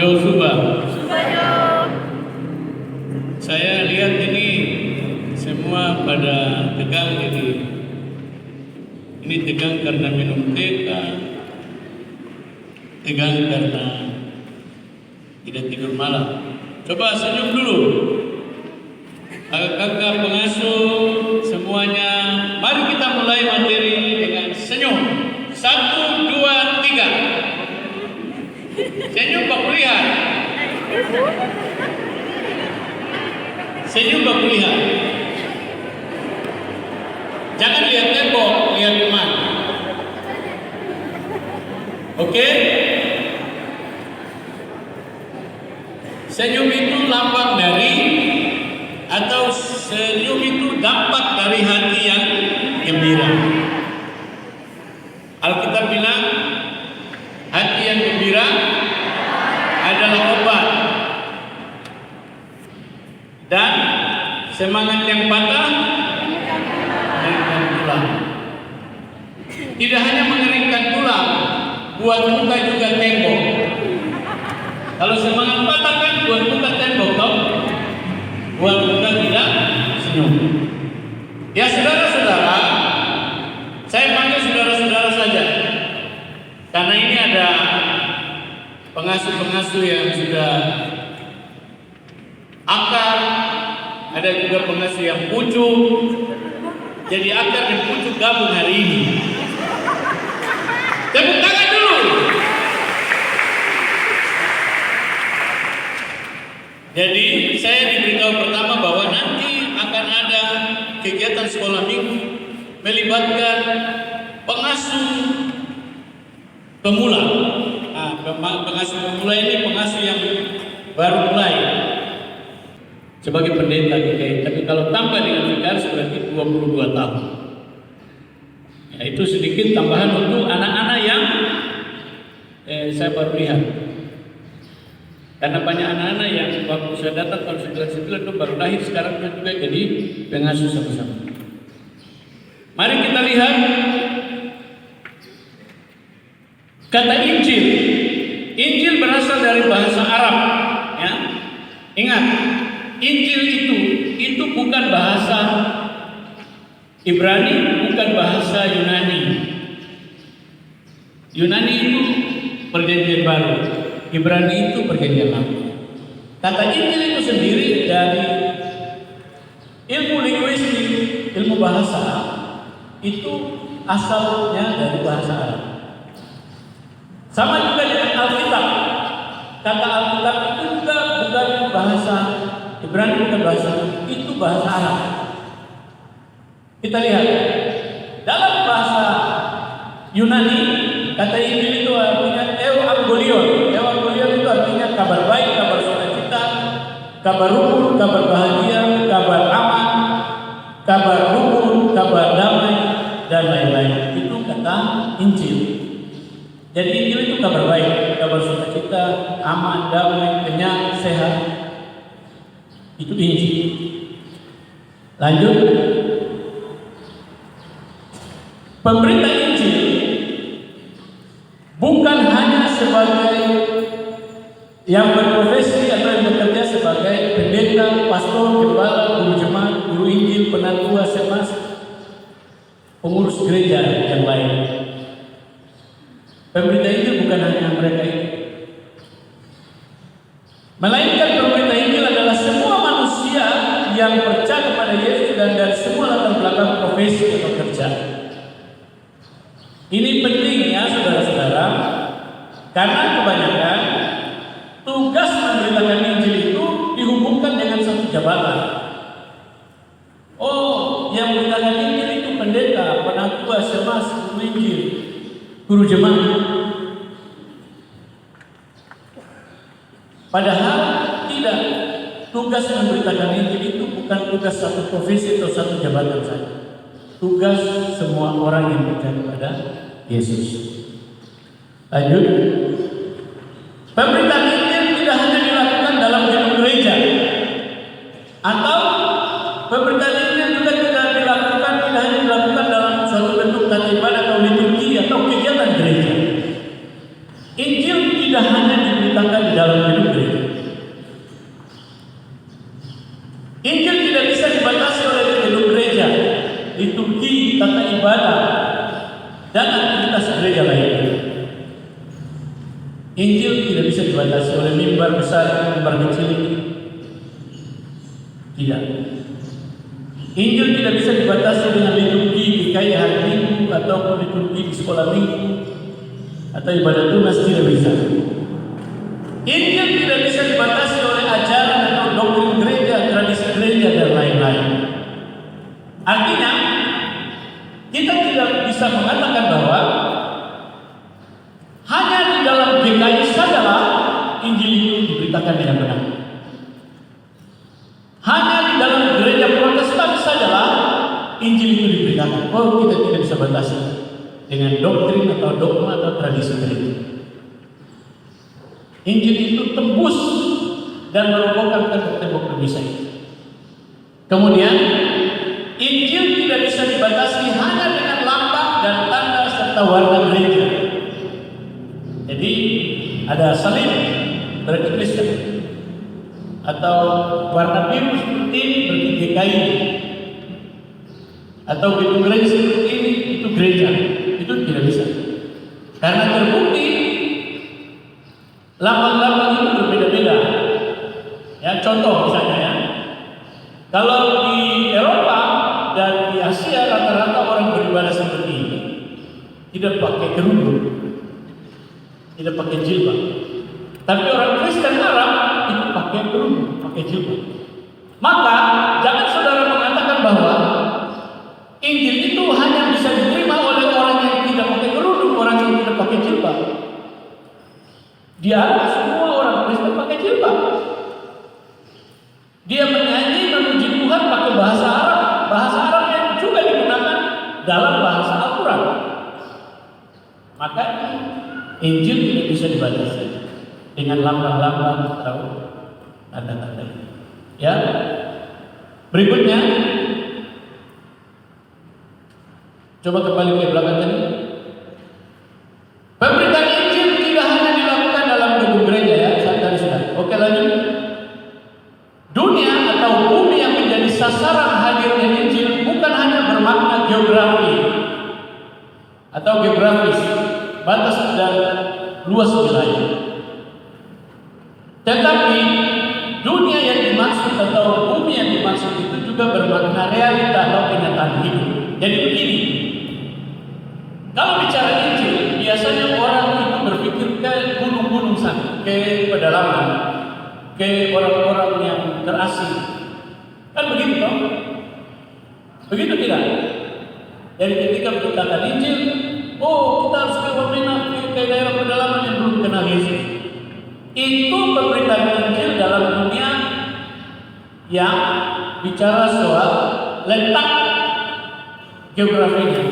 Jo Suba. Saya lihat ini semua pada tegang, jadi ini tegang karena minum teh, tegang karena tidak tidur malam. Coba senyum dulu. Kakak pengasuh semuanya, mari kita mulai materi dengan senyum. 1, 2, 3. Senyum Pak Kulihat. Senyum Pak Kulihat. Jangan lihat tembok, lihat teman. Oke? Senyum itu lambang dari, atau senyum itu dampak dari hati yang gembira. Alkitab bilang hati yang gembira adalah obat, dan semangat yang patah mengeringkan tulang. Tidak hanya mengeringkan tulang, buat muka juga tembok. Kalau semangat patah kan buat muka tembok, toh? Buat muka tidak senyum. Ya saudara-saudara, saya panggil saudara-saudara saja, karena ini ada pengasuh-pengasuh yang sudah akar, ada juga pengasuh yang pucuk. Jadi akar dan pucuk gabung hari ini. Tepuk tangan dulu. Jadi saya diberitahu pertama bahwa nanti akan ada kegiatan sekolah minggu melibatkan pengasuh pemula. Pengasuh pemula ini pengasuh yang baru mulai sebagai pendeta GKI. Tapi kalau tambah dengan vikaris berarti 22 tahun. Ya, itu sedikit tambahan untuk anak-anak yang saya baru lihat. Karena banyak anak-anak yang waktu saya datang tahun 99 itu baru lahir, sekarang juga jadi pengasuh sama-sama. Mari kita lihat kata Injil. Injil berasal dari bahasa Arab, ya. Ingat, Injil itu bukan bahasa Ibrani, bukan bahasa Yunani. Yunani itu perjanjian baru, Ibrani itu perjanjian lama. Kata Injil itu sendiri dari ilmu linguistik, ilmu bahasa, itu asalnya dari bahasa Arab. Sama juga dengan Alkitab. Kata Alkitab itu juga bukan bahasa Ibrani, bukan bahasa, itu bahasa Arab. Kita lihat dalam bahasa Yunani, kata Injil itu artinya Evangelion. Evangelion itu artinya kabar baik, kabar sukacita, kabar rukun, kabar bahagia, kabar aman, kabar rukun, kabar damai, dan lain-lain. Itu kata Injil. Jadi Injil itu kabar baik, kabar sukacita, aman, damai, kenyang, sehat. Itu Injil. Lanjut. Pemberita Injil bukan hanya sebagai yang berprofesi atau yang bekerja sebagai pendeta, pastor, gembala, guru jemaat, guru Injil, penatua, semas, pengurus gereja yang lain. Pemberita Injil bukan hanya mereka itu, melainkan pemberita Injil adalah semua manusia yang percaya kepada Yesus dan dari semua latar belakang profesi atau kerja. Ini penting ya saudara-saudara, karena kebanyakan tugas memberitakan Injil itu dihubungkan dengan satu jabatan. Oh, yang memberitakan Injil itu pendeta, penatua, semas, guru Injil, guru jemaat. Padahal tidak, tugas memberitakan Injil itu bukan tugas satu profesi atau satu jabatan saja. Tugas semua orang yang percaya kepada Yesus. Lanjut. Pemberitaan Injil tidak hanya dilakukan dalam gedung gereja, atau pemberitaan Injil juga tidak hanya dilakukan dalam suatu bentuk tata ibadah atau liturgi atau kegiatan gereja. Injil tidak hanya diberitakan di dalam gedung liturgi, tata ibadah, dan aktivitas gereja lainnya. Injil tidak bisa dibatasi oleh mimbar besar, mimbar kecil. Tidak. Injil tidak bisa dibatasi dengan liturgi GKI hari Minggu atau liturgi di sekolah minggu atau ibadah tunas, tidak bisa. Injil tidak bisa dibatasi oleh ajaran atau doktrin gereja, tradisi gereja, dan lain-lain. Artinya, kita tidak bisa mengatakan bahwa hanya di dalam GKI sajalah Injil itu diberitakan dengan benar. Hanya di dalam gereja Protestan sajalah Injil itu diberitakan. Oh, kita tidak bisa batasi dengan doktrin atau dogma atau tradisi gereja. Injil itu tembus dan merobohkan tembok pemisah itu. Kemudian, Injil tidak bisa dibatasi hanya dengan lambang dan tanda serta warna gereja. Jadi ada salib berarti Kristen, atau warna biru seperti ini berarti GKI, atau gedung gereja seperti ini itu gereja. Itu tidak bisa, karena terbukti lambang-lambang itu berbeda-beda. Ya, contoh misalnya ya, kalau di Eropa dan di Asia rata-rata orang beribadah seperti ini, tidak pakai kerudung, tidak pakai jilbab. Tapi orang Kristen Arab itu pakai kerudung, pakai jilbab. Maka jangan saudara mengatakan bahwa Injil itu hanya bisa diterima oleh orang yang tidak pakai kerudung, orang yang tidak pakai jilbab. Dia semua orang Kristen pakai jilbab. Dia menyanyi memuji Tuhan pakai bahasa Arab yang juga digunakan dalam bahasa Al-Quran. Maka Injil tidak bisa dibatasi dengan lambang-lambang atau tanda-tanda. Ya, berikutnya, coba kembali ke belakang tadi. Pemberitaan Injil tidak hanya dilakukan dalam gedung gereja ya, tadi sudah. Oke, lanjut. Dunia atau bumi yang menjadi sasaran hadirnya Injil bukan hanya bermakna geografi atau geografis, batas dan luas wilayah. Tetapi dunia yang dimaksud atau bumi yang dimaksud itu juga bermakna realita atau kenyataan hidup. Jadi begini, kalau bicara Injil, biasanya orang itu berpikir ke gunung-gunung sana, ke pedalaman, ke orang-orang yang terasing. Kan begitu toh? Begitu tidak? Jadi ketika beritakan Injil, oh kita harus ke Wamena, ke daerah pedalaman yang belum kenal Yesus. Itu pemberitaan Injil dalam dunia yang bicara soal letak geografinya,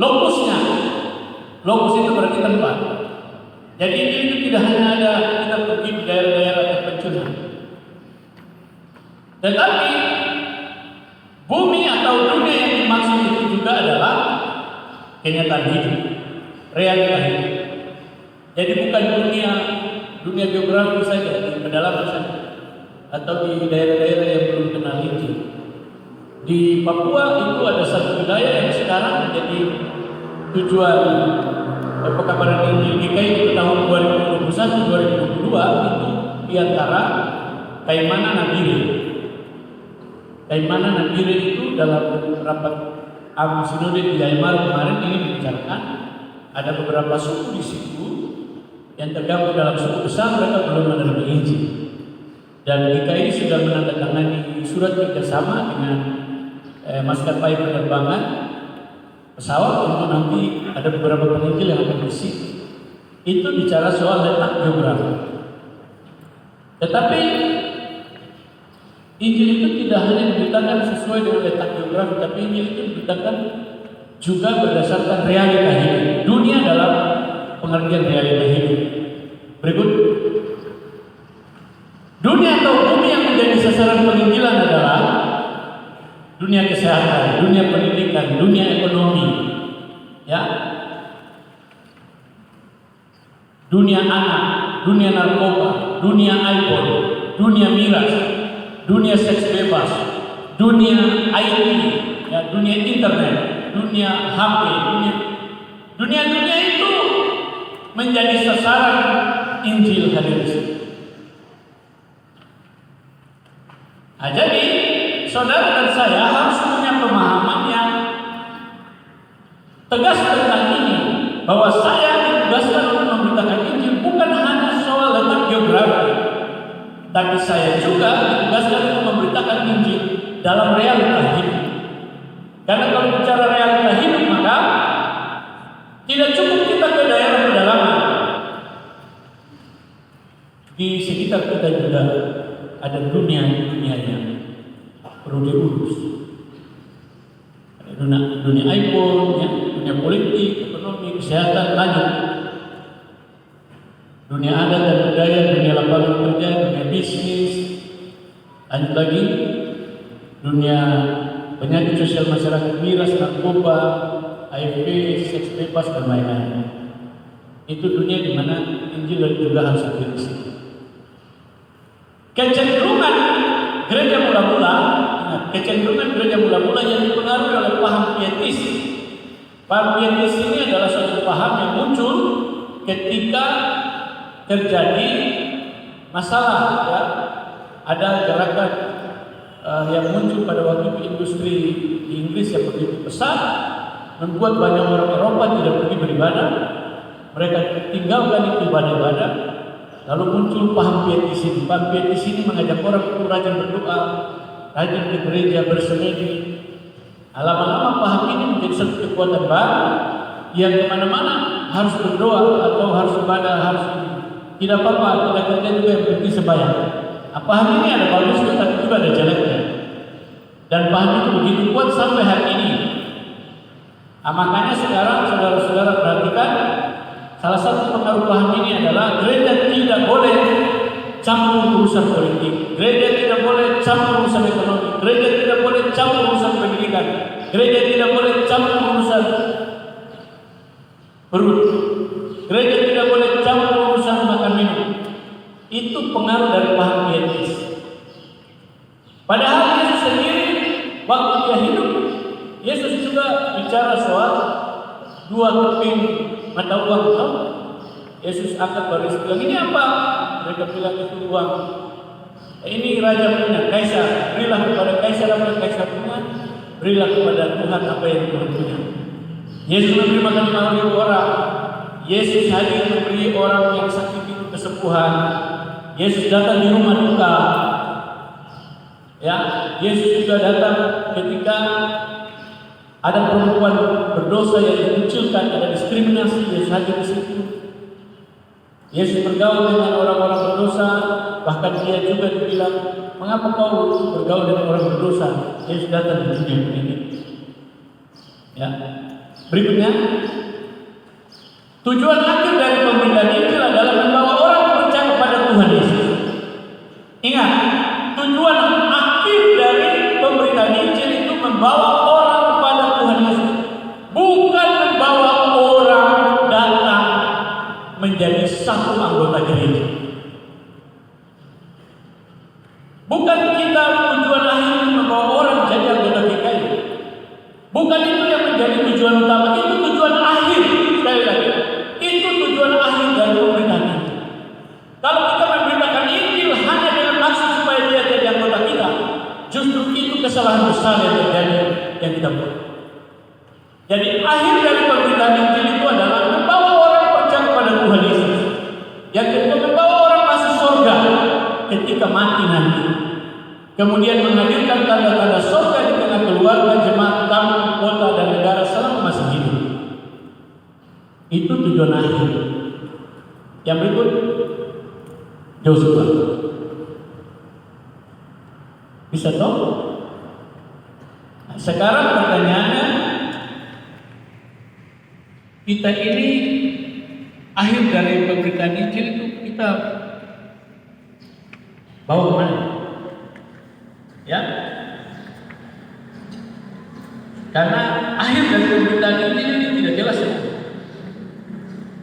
lokusnya. Lokus itu berarti tempat. Jadi Injil itu tidak hanya ada kita pergi di daerah-daerah terpencil, tetapi bumi atau dunia yang dimaksud itu juga adalah kenyataan hidup, realita hidup. Jadi bukan dunia geografi saja, di pedalaman saja, atau di daerah-daerah yang belum kenal Injil. Di Papua itu ada satu wilayah yang sekarang menjadi tujuan pekabaran Injil GKI di tahun 2021-2022 itu diantara Kaimana Nabire. Kaimana Nabire itu dalam rapat Sinode di Yaimar kemarin ini dibicarakan ada beberapa suku di situ yang tergabung dalam suku besar, mereka belum menerima Injil. Dan GKI sudah menandatangani surat kerjasama dengan maskapai penerbangan pesawat untuk nanti ada beberapa penginjil yang akan bersih. Itu bicara soal letak geografi. Tetapi Injil itu tidak hanya diberitakan sesuai dengan letak geografi, tapi Injil itu diberitakan juga berdasarkan realita hidup. Dunia dalam pengertian realita hidup. Berikut, dunia atau bumi yang menjadi sasaran penginjilan adalah dunia kesehatan, dunia pendidikan, dunia ekonomi, ya, dunia anak, dunia narkoba, dunia iPhone, dunia miras, dunia seks bebas, dunia IT, ya, dunia internet, dunia HP, dunia itu menjadi sasaran Injil hadir di situ. Nah, jadi saudara dan saya harus punya pemahaman yang tegas tentang ini, bahwa saya ditugaskan untuk memberitakan Injil bukan hanya soal letak geografi, tapi saya juga ditugaskan untuk memberitakan Injil dalam realita hidup. Karena kalau bicara realita hidup, maka tidak cukup kita ke daerah pedalaman. Di sekitar kita juga ada dunia-dunianya perlu diurus. Ada dunia iPhone, ya, dunia politik, ekonomi, kesehatan, lanjut. Dunia adat dan budaya, dunia lapangan kerja, dunia bisnis, lanjut lagi dunia penyakit sosial masyarakat, miras, narkoba, HIV, seks bebas dan lain-lain. Itu dunia di mana Injil juga harus hadir di situ. Kecenderungan gereja mula-mula yang dipengaruhi oleh paham pietis. Paham pietis ini adalah suatu paham yang muncul ketika terjadi masalah, ya. Ada gerakan yang muncul pada waktu itu, industri di Inggris yang begitu besar, membuat banyak orang Eropa tidak pergi beribadah. Mereka tinggalkan itu ibadah-ibadah. Lalu muncul paham pietis ini. Paham pietis ini mengajak orang untuk rajin berdoa, rajin ke gereja, bersemedi. Lama-lama paham ini menjadi satu kekuatan baru yang kemana-mana harus berdoa atau harus ibadah, harus tidak apa-apa, tidak kerja juga yang penting sembahyang. Paham ini ada bagus, tetapi juga ada jeleknya. Dan paham itu begitu kuat sampai hari ini. Makanya sekarang saudara-saudara perhatikan, salah satu pengaruh paham ini adalah gereja tidak boleh campur urusan politik, gereja tidak boleh campur urusan ekonomi, gereja tidak boleh campur urusan pendidikan, gereja tidak boleh campur urusan perut, gereja tidak boleh campur urusan makan minum. Itu pengaruh dari paham pietis. Padahal Yesus sendiri waktu dia hidup, Yesus juga bicara soal 2 keping mata uang. Yesus angkat baris bilang, ini apa? Mereka bilang itu uang. Ini raja punya, kaisar. Berilah kepada kaisar apa yang kaisar punya, berilah kepada Tuhan apa yang Tuhan punya. Yesus memberi makan 5.000 orang. Yesus hadir memberi orang yang sakit itu kesembuhan. Yesus datang di rumah duka. Ya, Yesus juga datang ketika ada perempuan berdosa yang dikucilkan, ada diskriminasi, Yesus hadir di situ. Yesus bergaul dengan orang-orang berdosa, bahkan dia juga dibilang, mengapa kau bergaul dengan orang berdosa? Yesus datang di dunia ini. Ya. Berikutnya, tujuan akhir dari pemberitaan Injil adalah membawa orang percaya kepada Tuhan Yesus. Ingat, tujuan akhir dari pemberitaan Injil itu membawa orang kepada Tuhan Yesus, bukan membawa orang datang menjadi satu anggota gereja. Bukan kita tujuan akhir membawa orang jadi anggota GKI. Bukan itu yang menjadi tujuan utama, itu tujuan akhir. Sekali lagi, itu tujuan akhir dari pemberitaan Injil. Kalau kita memberitakan Injil hanya dengan maksud supaya dia jadi anggota kita, justru itu kesalahan besar yang terjadi yang kita buat. Jadi akhir dari pemberitaan Injil itu adalah membawa orang percaya kepada Tuhan Yesus. Yang kedua, membawa orang masuk surga ketika mati nanti. Kemudian menghadirkan tanda-tanda surga di tengah keluarga, jemaat, tamu, kota, dan negara selama masih hidup. Itu tujuan akhir. Yang berikut, Yosua. Bisa tahu? Nah, sekarang pertanyaannya, kita ini akhir dari pemberitaan Injil itu kita bawa kemana? Ya, karena akhir dari pemberitaan Injil ini tidak jelas ya.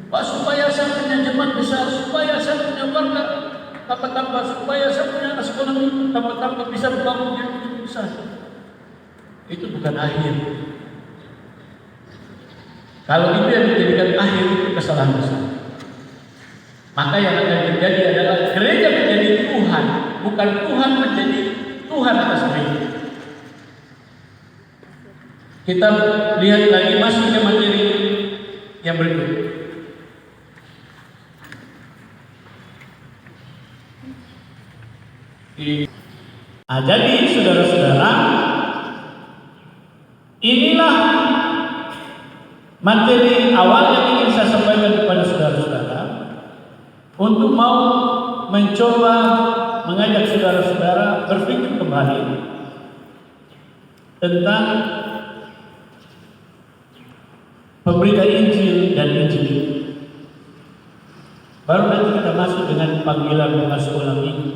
Pak, supaya saya punya jemaat besar, supaya saya punya warga tambah-tambah, supaya saya punya anak sekolah tambah-tambah bisa membangun yang besar. itu bukan akhir. Kalau itu yang dijadikan akhir, itu kesalahan besar. Maka yang akan terjadi adalah gereja menjadi Tuhan, bukan Tuhan menjadi Tuhan atas gereja. Kita lihat lagi, masuk ke materi yang berikut. Jadi saudara-saudara, inilah materi awal yang ingin saya sampaikan kepada saudara-saudara untuk mau mencoba mengajak saudara-saudara berpikir kembali tentang pemberitaan Injil dan Injil. Baru nanti kita masuk dengan panggilan pengasuh ulang minggu,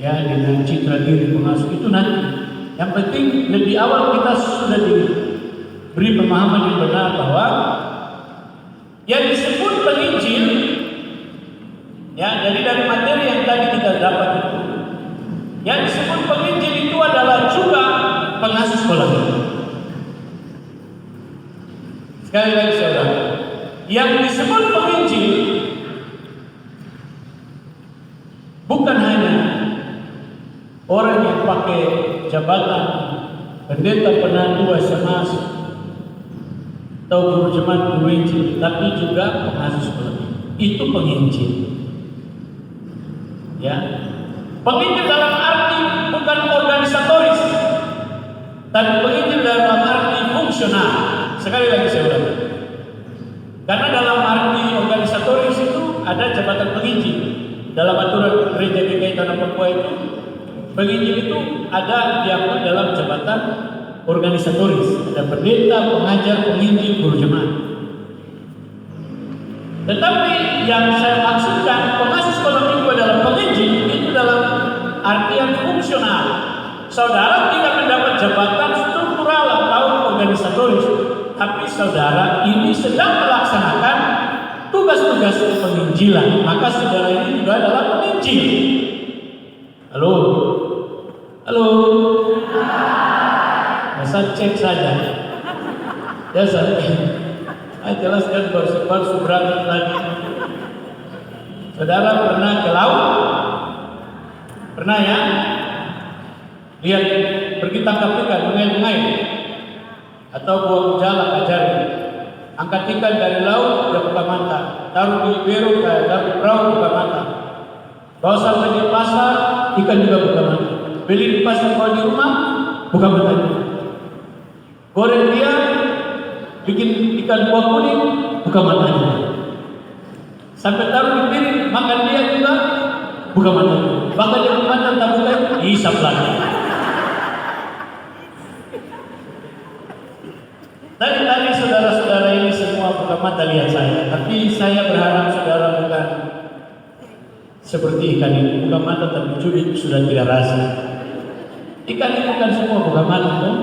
ya, dengan citra diri pengasuh itu nanti. Yang penting lebih awal kita sudah diberi pemahaman yang benar bahwa yang disebut penginjil, ya, jadi dari materi yang tadi kita dapat itu, yang disebut penginjil itu adalah juga pengasuh sekolah minggu. Sekali lagi saudara, yang disebut penginjil bukan hanya orang yang pakai jabatan pendeta, penandu, SMS atau guru jemaat, guru Injil, tapi juga pengasuh sekolah minggu. Itu penginjil. Ya, penginjil dalam arti bukan organisatoris, tapi penginjil dalam arti fungsional. Sekali lagi saya ulangi, karena dalam arti organisatoris itu ada jabatan penginjil. Dalam aturan gereja GKI Tanah Papua itu, penginjil itu ada diakui dalam jabatan organisatoris. Ada pendeta, pengajar, penginjil, guru jemaat. Tetapi yang saya maksudkan, pengasuh sekolah minggu adalah penginjil itu dalam artian fungsional. Saudara tidak mendapat jabatan struktural atau organisatoris, tapi saudara ini sedang melaksanakan tugas-tugas penginjilan. Maka saudara ini juga adalah penginjil. Halo? Halo? Masa cek saja. Ya saya jelaskan bersifat subrat lagi. Saudara pernah ke laut? Pernah ya? Lihat pergi tangkap ikan, mengail-mengail, atau buang jala kajari. Angkat ikan dari laut, dia buka mata. Taruh di beru, taruh di perahu, buka mata. Bawa sampai di pasar, ikan juga buka mata. Beli di pasar, bawa di rumah, buka mata. Goreng dia, bikin ikan kuah kuning, buka matanya. Sampai taruh di piring, makan dia juga, buka matanya. Bahkan dia buka mata, tak buka, hisap lagi. Tadi saudara-saudara ini semua buka mata lihat saya, tapi saya berharap saudara bukan seperti ikan ini, buka mata tapi cubit sudah tidak rasa. Ikan ini bukan semua buka mata, kan?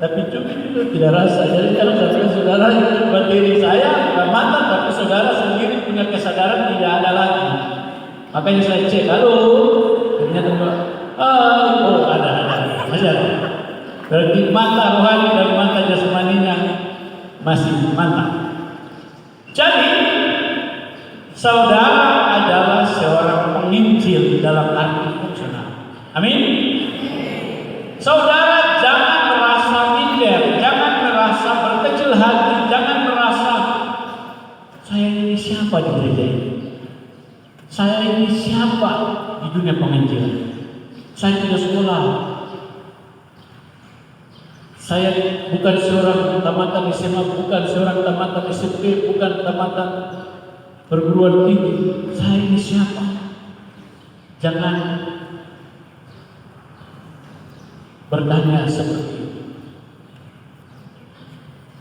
Tapi cubit itu tidak rasa. Jadi kalau saudara itu berdiri saya buka mata, tapi saudara sendiri punya kesadaran tidak ada lagi. Makanya saya cek, halo, ternyata ada, masih ada. Berarti mata rohani dan mata jasmaninya masih mantap. Jadi saudara adalah seorang penginjil dalam arti fungsional. Amin. Saudara jangan merasa minder, jangan merasa berkecil hati, jangan merasa saya ini siapa di gereja ini, saya ini siapa di dunia penginjilan, saya tidak sekolah. Saya bukan seorang tamatan SMA, bukan seorang tamatan SMP, bukan tamatan perguruan tinggi. Saya ini siapa? Jangan bertanya seperti itu.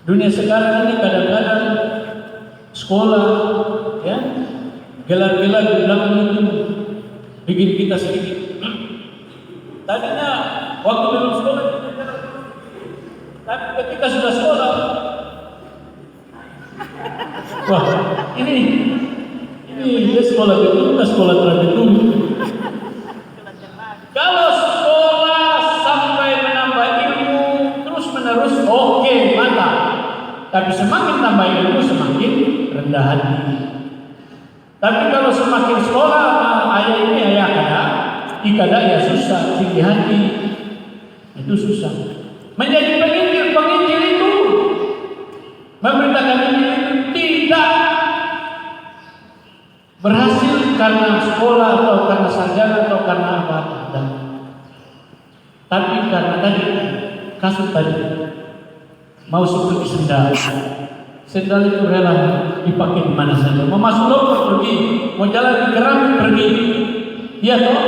Dunia sekarang ini kadang-kadang sekolah, ya, gelar-gelar di belakang itu bikin kita sedikit. Tadinya waktu belum sekolah, tapi ketika sudah sekolah, wah ini dia sekolah gedung, sekolah tergedung. Kalau sekolah sampai menambah Tapi semakin tambah ilmu semakin rendah hati. Tapi kalau semakin sekolah, ayah ini ayah kada, ikada ya susah, tinggi hati, itu susah. Menjadi penginjil itu memberitakan Injil itu tidak berhasil karena sekolah atau karena sarjana atau karena apa. Tapi karena tadi kasus tadi mau seperti sendal. Sendal itu rela dipakai di mana saja. Mau masuk lubang pergi, mau jalan di keramik pergi. Iya toh?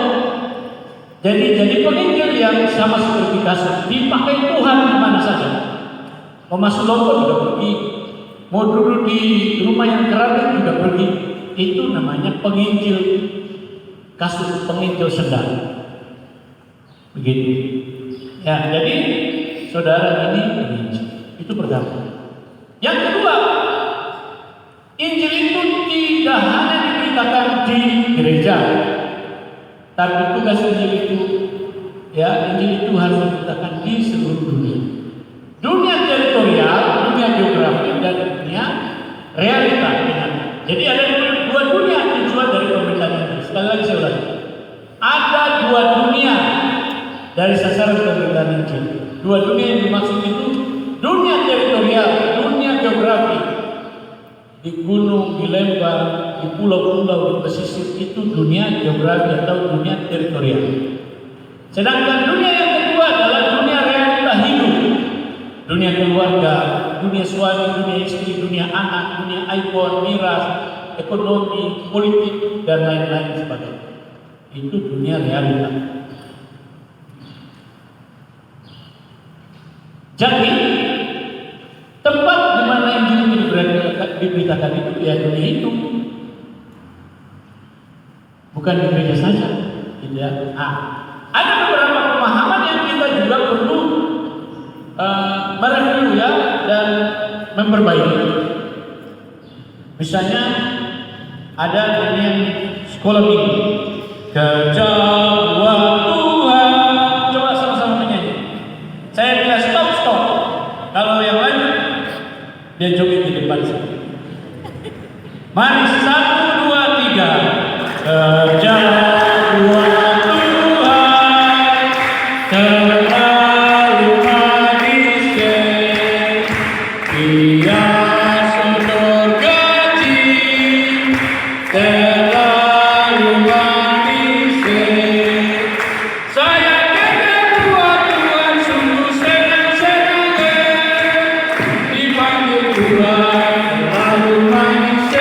Jadi penginjil yang sama seperti kasus dipakai Tuhan di mana saja. Mau masuk lubang juga pergi, mau duduk di rumah yang keramik juga pergi. Itu namanya penginjil kasus, penginjil sendal. Begitu. Ya, jadi saudara ini penginjil. Itu pertama. Yang kedua, Injil itu tidak hanya diberitakan di gereja, tapi tugas Injil itu, ya, Injil itu harus diberitakan di seluruh dunia. Dunia teritorial, dunia geografi, dan dunia realita. Jadi ada dua dunia tujuan dari pemberitaan Injil. Sekali lagi saya ulangi, ada dua dunia dari sasaran pemberitaan Injil. Dua dunia yang dimaksud itu dunia teritorial, dunia geografi, di gunung, di lembah, di pulau-pulau, di pesisir, itu dunia geografi atau dunia teritorial. Sedangkan dunia yang kedua adalah dunia realita hidup, dunia keluarga, dunia suami, dunia istri, dunia anak, dunia iPhone, miras, ekonomi, politik, dan lain-lain sebagainya. Itu dunia realita. Jadi tempat di mana Injil diberitakan itu ya dunia itu, bukan di gereja saja, gitu ya. Ada beberapa pemahaman yang kita juga perlu mereview ya dan memperbaiki. Misalnya ada yang sekolah minggu, kejawa Tuhan. Coba sama-sama menyanyi. Saya bilang stop. Kalau yang lain dia joget di depan sini. Mari 1, 2, 3. Kejawa Tuhan terlalu manis, Dia surgaji terlalu manis. Saya kejawa Tuhan sungguh senang-senang, dipanggil Tuhan terlalu manis.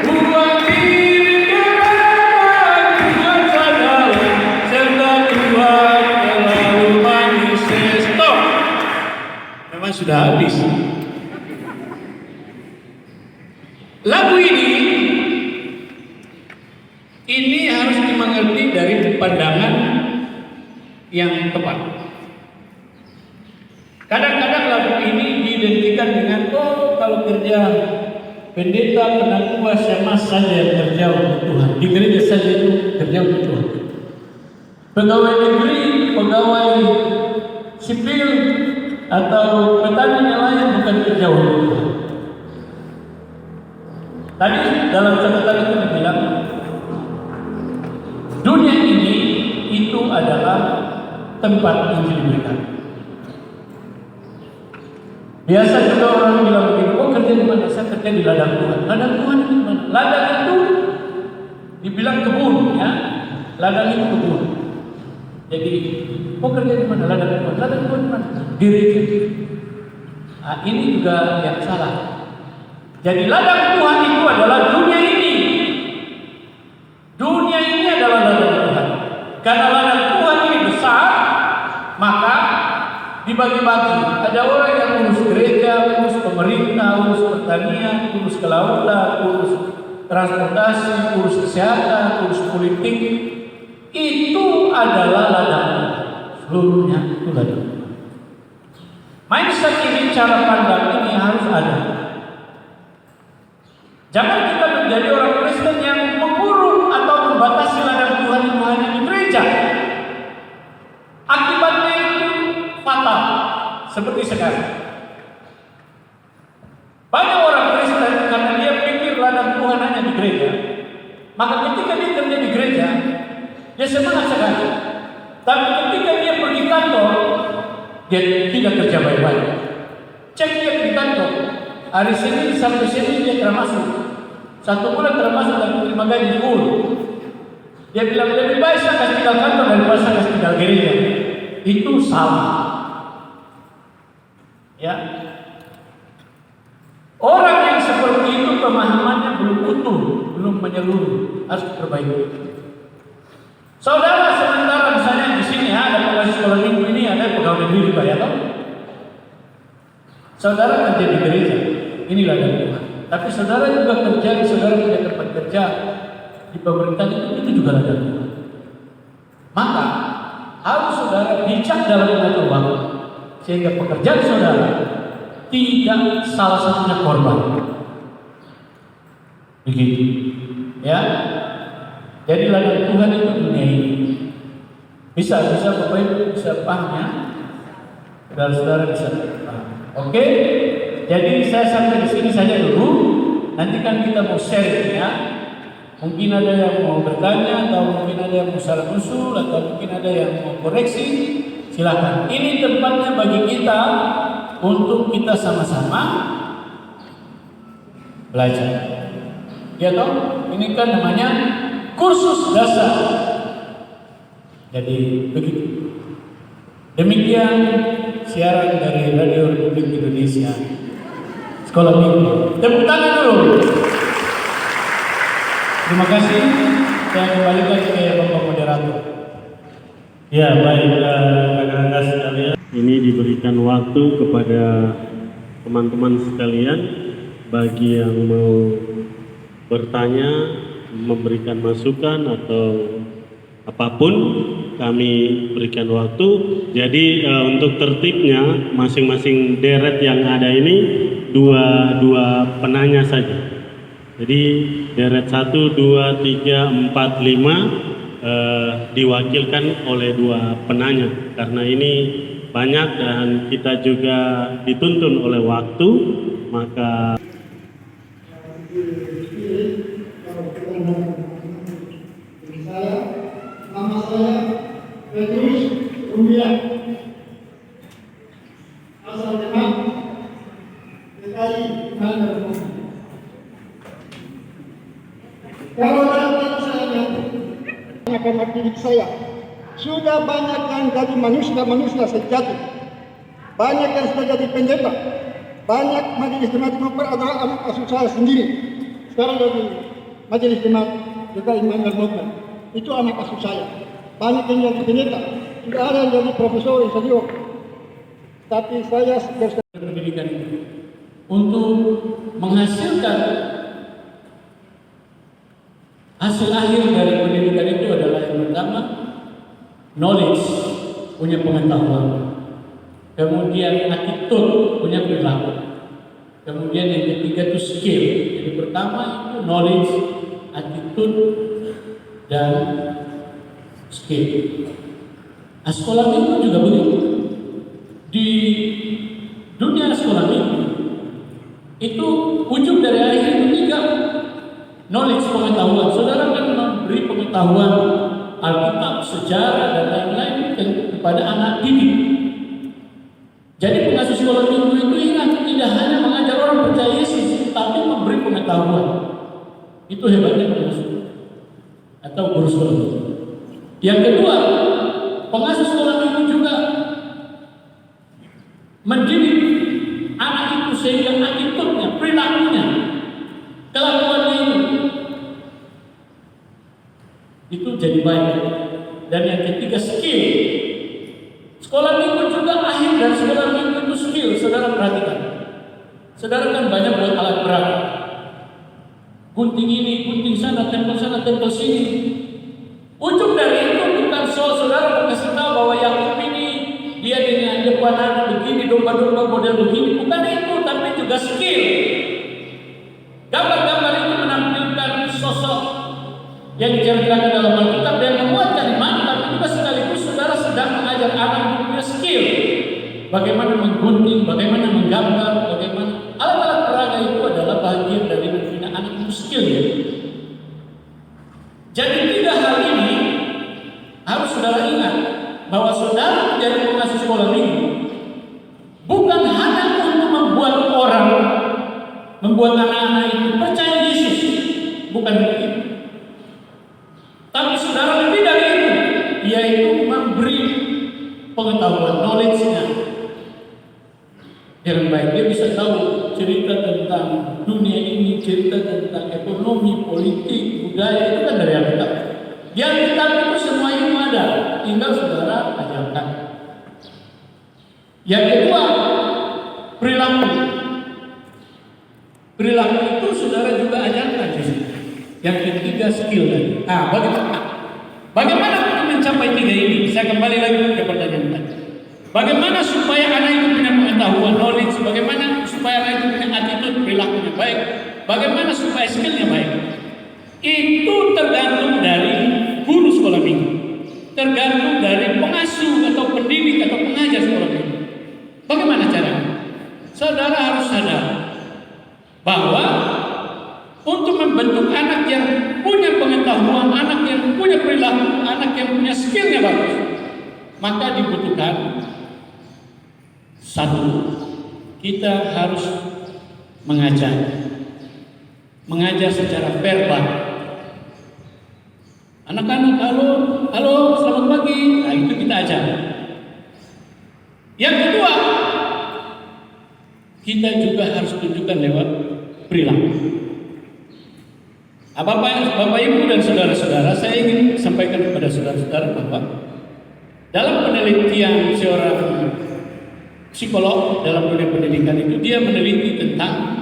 Uang diri kebenaran Tuhan sadar, serta Tuhan terlalu manis. Stop. Memang sudah habis. Lagu ini harus dimengerti dari pandangan yang tepat. Kadang-kadang lagu ini diidentikan dengan kalau kerja pendeta, penatua, semas saja yang kerja untuk Tuhan. Di gereja saja itu kerja untuk Tuhan. Pegawai negeri, pegawai sipil atau petani yang lain bukan kerja untuk Tuhan. Tadi dalam catatan itu dibilang dunia ini itu adalah tempat Injil diberikan. Biasa juga orang bilang begini, kerja di mana? Saya kerja di ladang Tuhan. Ladang Tuhan itu mana? Ladang itu dibilang kebun, ya. Ladang itu kebun. Jadi, kerja di mana? Ladang Tuhan. Ladang Tuhan di mana? Gereja. Ini juga yang salah. Jadi ladang Tuhan itu adalah dunia ini. Dunia ini adalah ladang Tuhan. Karena ladang Tuhan ini besar, maka dibagi-bagi. Ada orang yang urus gereja, urus pemerintah, urus pertanian, urus kelautan, urus transportasi, urus kesehatan, urus politik. Itu adalah ladang Tuhan. Seluruhnya itu ladang Tuhan. Mindset ini, cara pandang ini harus ada. Jangan kita menjadi orang Kristen yang mengurung atau membatasi ladang Tuhan itu hanya di gereja. Akibatnya itu fatal seperti sekarang. Banyak orang Kristen karena dia pikir ladang Tuhan hanya di gereja, maka ketika dia kerja di gereja, dia semangat sekali. Tapi ketika dia pergi kantor, dia tidak kerja baik-baik. Cek dia di kantor, hari Senin sampai Senin dia termasuk. 1 bulan termasuk dan terima gaji full. Dia bilang lebih baik saya kasih tinggal kantor daripada saya kasih tinggal gereja. Itu salah. Ya. Orang yang seperti itu pemahamannya belum utuh, belum menyeluruh, harus diperbaiki. Saudara, sementara misalnya di sini ada pengasuh sekolah minggu ini, ada pegawai negeri juga ya toh? Saudara kerja di gereja, inilah dari Tuhan. Tapi saudara juga kerja di saudara punya tempat kerja di pemerintahan itu juga ada Tuhan. Maka harus saudara bijak dalam mengatur waktu, sehingga pekerjaan saudara tidak salah satunya korban. Begitu, ya. Jadi ladang Tuhan itu dunia ini. Bisa Bapak Ibu bisa paham ya? Saudara-saudara bisa paham. Oke? Jadi saya sampai di sini saja dulu. Nanti kan kita mau share ya. Mungkin ada yang mau bertanya, atau mungkin ada yang mau saran usul, atau mungkin ada yang mau koreksi. Silakan. Ini tempatnya bagi kita untuk kita sama-sama belajar. Ya toh? Ini kan namanya kursus dasar. Jadi begitu. Demikian siaran dari Radio Republik Indonesia Sekolah Minggu. Tepuk tangan dulu. Terima kasih. Saya kembalikan ke Bapak Moderator. Ya, baik rekan-rekan sekalian. Ini diberikan waktu kepada teman-teman sekalian bagi yang mau bertanya, memberikan masukan atau apapun, kami berikan waktu. Jadi untuk tertibnya masing-masing deret yang ada ini dua penanya saja. Jadi deret 1, 2, 3, 4, 5 diwakilkan oleh 2 penanya karena ini banyak dan kita juga dituntun oleh waktu, maka nama saya Petrus Rubiah, asal Demak, DKI Bandar. Kalau dapat saya akan didik saya, sudah banyak yang jadi manusia sejati, banyak yang sudah jadi pendeta, banyak majelis jemaat adalah anak asuh saya sendiri. Sekarang jadi majelis jemaat DKI Bandar Mokhtar. Itu anak asuh saya. Banyak yang jadi pendeta, sudah ada yang jadi profesor insinyur. Tapi saya pendidikan itu untuk menghasilkan hasil akhir dari pendidikan itu adalah yang pertama knowledge, punya pengetahuan. Kemudian attitude, punya perilaku. Kemudian yang ketiga itu skill. Jadi pertama itu knowledge, attitude, dan skill. Nah, sekolah minggu juga begitu. Di dunia sekolah minggu itu ujung dari akhir itu 3 knowledge, pengetahuan. Saudara kan memberi pengetahuan Alkitab, sejarah dan lain-lain kepada anak didik. Jadi pengasuh sekolah minggu itu ingat, tidak hanya mengajar orang percaya Yesus, tapi memberi pengetahuan. Itu hebatnya pengasuh atau guru sekolah minggu. Yang kedua, pengasuh sekolah minggu juga mendidik anak itu sehingga attitude-nya, perilakunya, kelakuannya itu jadi baik. Dan yang ketiga skill. Sekolah minggu juga akhir dari sekolah minggu itu skill. Saudara perhatikan. Saudara kan banyak buat alat berat. Gunting ini, gunting sana, tempel sini. Ujung dari itu bukan saudara kasih tahu bahwa Yakub ini dia dengan depan anak begini, domba-domba model begini, bukan itu, tapi juga skill. Gambar-gambar itu menampilkan sosok yang diceritakan dalam Alkitab dan memuatkan iman, tapi juga sekaligus saudara sedang mengajar anak punya skill. Bagaimana menggunting, bagaimana menggambar, bagaimana alat-alat peraga itu bagian dari membina anak itu skill ya. Jadi 3 hal ini harus saudara ingat bahwa saudara menjadi pengasuh sekolah minggu bukan hanya untuk membuat anak-anak itu percaya Yesus, bukan begitu. Tapi saudara lebih dari itu, yaitu memberi pengetahuan, knowledge-nya. Dengan baik dia bisa tahu cerita tentang dunia ini, cerita tentang ekonomi, politik, budaya, itu kan dari Alkitab. Di Alkitab itu semua ilmu ada, tinggal saudara ajarkan. Yang kedua, perilaku. Perilaku itu saudara juga ajarkan di sini. Yang ketiga, skill tadi. Bagaimana untuk mencapai 3 ini? Saya kembali lagi ke pertanyaan tadi. Bagaimana supaya anak itu punya pengetahuan, knowledge? Bagaimana supaya anak itu punya attitude, perilakunya baik? Bagaimana supaya skillnya baik? Itu tergantung dari guru sekolah minggu, tergantung dari pengasuh atau pendidik atau pengajar sekolah minggu. Bagaimana caranya? Saudara harus sadar bahwa untuk membentuk anak yang punya pengetahuan, anak yang punya perilaku, anak yang punya skillnya bagus, maka dibutuhkan satu, kita harus mengajar secara verbal. Anak-anak, halo, selamat pagi. Nah, itu kita ajar. Yang kedua, kita juga harus tunjukkan lewat perilaku. Bapak Ibu dan saudara-saudara, saya ingin sampaikan kepada saudara-saudara bahwa dalam penelitian seorang psikolog dalam dunia pendidikan itu, dia meneliti tentang